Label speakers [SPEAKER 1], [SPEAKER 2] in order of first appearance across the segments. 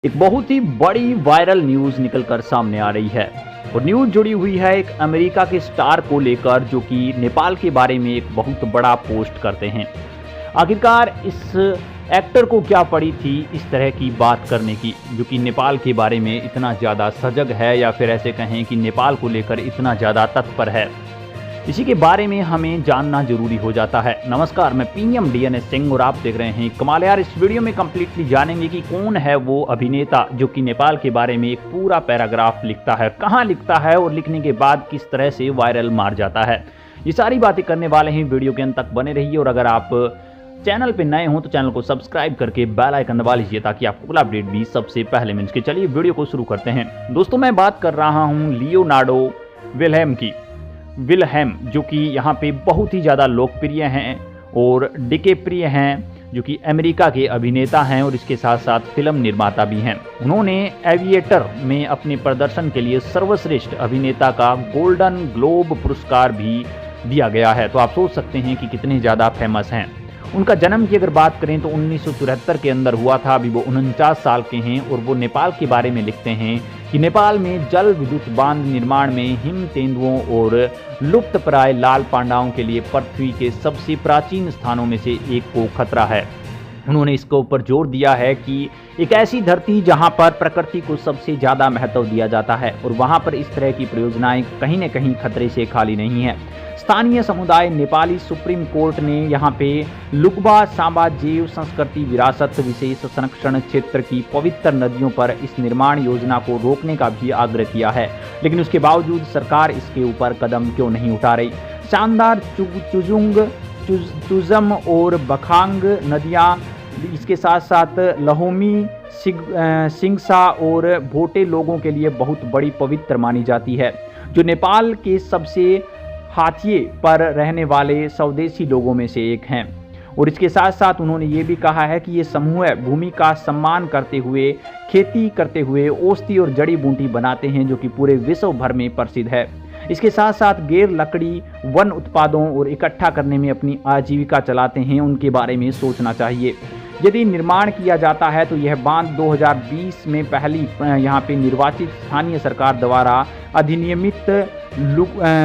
[SPEAKER 1] एक बहुत ही बड़ी वायरल न्यूज़ निकलकर सामने आ रही है और न्यूज़ जुड़ी हुई है एक अमेरिका के स्टार को लेकर जो कि नेपाल के बारे में एक बहुत बड़ा पोस्ट करते हैं। आखिरकार इस एक्टर को क्या पड़ी थी इस तरह की बात करने की, जो कि नेपाल के बारे में इतना ज़्यादा सजग है या फिर ऐसे कहें कि नेपाल को लेकर इतना ज़्यादा तत्पर है। इसी के बारे में हमें जानना जरूरी हो जाता है। नमस्कार, मैं पीएम डीएनएस सिंह और आप देख रहे हैं कमाल यार। इस वीडियो में कंप्लीटली जानेंगे कि कौन है वो अभिनेता जो कि नेपाल के बारे में एक पूरा पैराग्राफ लिखता है, कहाँ लिखता है और लिखने के बाद किस तरह से वायरल मार जाता है। ये सारी बातें करने वाले हैं, वीडियो के अंत तक बने रहिए। और अगर आप चैनल पे नए हों तो चैनल को सब्सक्राइब करके बेल आइकन दबा लीजिए ताकि आपको पूरा अपडेट भी सबसे पहले मिल सके। चलिए वीडियो को शुरू करते हैं। दोस्तों, मैं बात कर रहा हूँ लियोनार्डो विल्हेम की। विल्हेम जो कि यहाँ पे बहुत ही ज़्यादा लोकप्रिय हैं और डिकैप्रियो हैं जो कि अमेरिका के अभिनेता हैं और इसके साथ साथ फिल्म निर्माता भी हैं। उन्होंने एविएटर में अपने प्रदर्शन के लिए सर्वश्रेष्ठ अभिनेता का गोल्डन ग्लोब पुरस्कार भी दिया गया है। तो आप सोच सकते हैं कि कितने ज़्यादा फेमस हैं। उनका जन्म की अगर बात करें तो 1973 के अंदर हुआ था। अभी वो 49 साल के हैं और वो नेपाल के बारे में लिखते हैं कि नेपाल में जल विद्युत बांध निर्माण में हिम तेंदुओं और लुप्तप्राय लाल पांडाओं के लिए पृथ्वी के सबसे प्राचीन स्थानों में से एक को खतरा है। उन्होंने इसके ऊपर जोर दिया है कि एक ऐसी धरती जहां पर प्रकृति को सबसे ज़्यादा महत्व दिया जाता है और वहां पर इस तरह की परियोजनाएं कहीं न कहीं खतरे से खाली नहीं है। स्थानीय समुदाय नेपाली सुप्रीम कोर्ट ने यहाँ पे लुक्बा सांबा जैव संस्कृति विरासत विशेष संरक्षण क्षेत्र की पवित्र नदियों पर इस निर्माण योजना को रोकने का भी आग्रह किया है, लेकिन उसके बावजूद सरकार इसके ऊपर कदम क्यों नहीं उठा रही। शानदार चुजम और बखांग नदियाँ, इसके साथ साथ लहोमी सिंगसा और भोटे लोगों के लिए बहुत बड़ी पवित्र मानी जाती है, जो नेपाल के सबसे हाथिए पर रहने वाले स्वदेशी लोगों में से एक हैं। और इसके साथ साथ उन्होंने ये भी कहा है कि ये समूह भूमि का सम्मान करते हुए खेती करते हुए औषधि और जड़ी बूटी बनाते हैं जो कि पूरे विश्व भर में प्रसिद्ध है। इसके साथ साथ गैर लकड़ी वन उत्पादों और इकट्ठा करने में अपनी आजीविका चलाते हैं। उनके बारे में सोचना चाहिए। यदि निर्माण किया जाता है तो यह बांध 2020 में पहली यहाँ पे निर्वाचित स्थानीय सरकार द्वारा अधिनियमित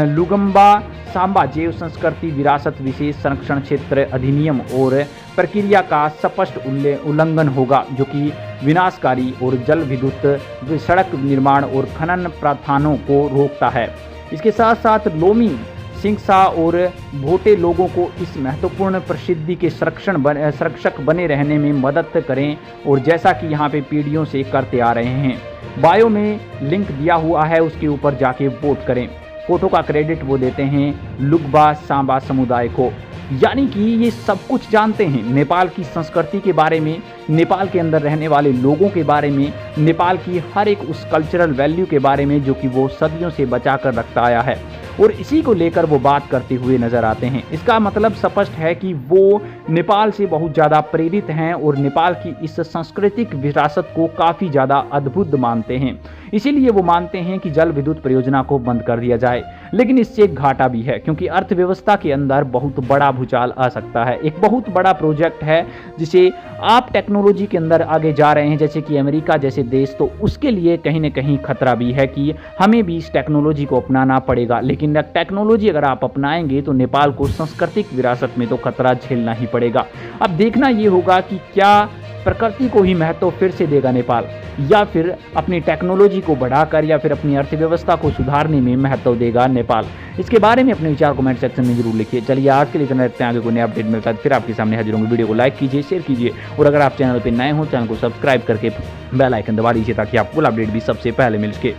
[SPEAKER 1] लुगम्बा सांबा जैव संस्कृति विरासत विशेष संरक्षण क्षेत्र अधिनियम और प्रक्रिया का स्पष्ट उल्लंघन होगा, जो कि विनाशकारी और जल विद्युत सड़क निर्माण और खनन प्रथाओं को रोकता है। इसके साथ साथ लोमी सिंगसा और भोटे लोगों को इस महत्वपूर्ण प्रसिद्धि के संरक्षक बने रहने में मदद करें और जैसा कि यहाँ पे पीढ़ियों से करते आ रहे हैं। बायो में लिंक दिया हुआ है, उसके ऊपर जाके वोट करें। फोटो का क्रेडिट वो देते हैं लुक्बा सांबा समुदाय को। यानी कि ये सब कुछ जानते हैं नेपाल की संस्कृति के बारे में, नेपाल के अंदर रहने वाले लोगों के बारे में, नेपाल की हर एक उस कल्चरल वैल्यू के बारे में जो कि वो सदियों से बचा कर रखता आया है और इसी को लेकर वो बात करते हुए नजर आते हैं। इसका मतलब स्पष्ट है कि वो नेपाल से बहुत ज़्यादा प्रेरित हैं और नेपाल की इस सांस्कृतिक विरासत को काफ़ी ज़्यादा अद्भुत मानते हैं। इसीलिए वो मानते हैं कि जल विद्युत परियोजना को बंद कर दिया जाए, लेकिन इससे एक घाटा भी है क्योंकि अर्थव्यवस्था के अंदर बहुत बड़ा भूचाल आ सकता है। एक बहुत बड़ा प्रोजेक्ट है जिसे आप टेक्नोलॉजी के अंदर आगे जा रहे हैं जैसे कि अमेरिका जैसे देश, तो उसके लिए कहीं ना कहीं खतरा भी है कि हमें भी इस टेक्नोलॉजी को अपनाना पड़ेगा। लेकिन टेक्नोलॉजी अगर आप अपनाएंगे तो नेपाल को सांस्कृतिक विरासत में तो खतरा झेलना ही पड़ेगा। अब देखना ये होगा कि क्या प्रकृति को ही महत्व फिर से देगा नेपाल, या फिर अपनी टेक्नोलॉजी को बढ़ाकर या फिर अपनी अर्थव्यवस्था को सुधारने में महत्व देगा नेपाल। इसके बारे में अपने विचार कमेंट सेक्शन में जरूर लिखिए। चलिए आज के लिए इतना रखते हैं, आगे कोई नया अपडेट मिलता है फिर आपके सामने हाजिर होंगे। वीडियो को लाइक कीजिए, शेयर कीजिए और अगर आप चैनल पर नए हो चैनल को सब्सक्राइब करके बेल आइकन दबा दीजिए ताकि आपको अपडेट भी सबसे पहले मिल सके।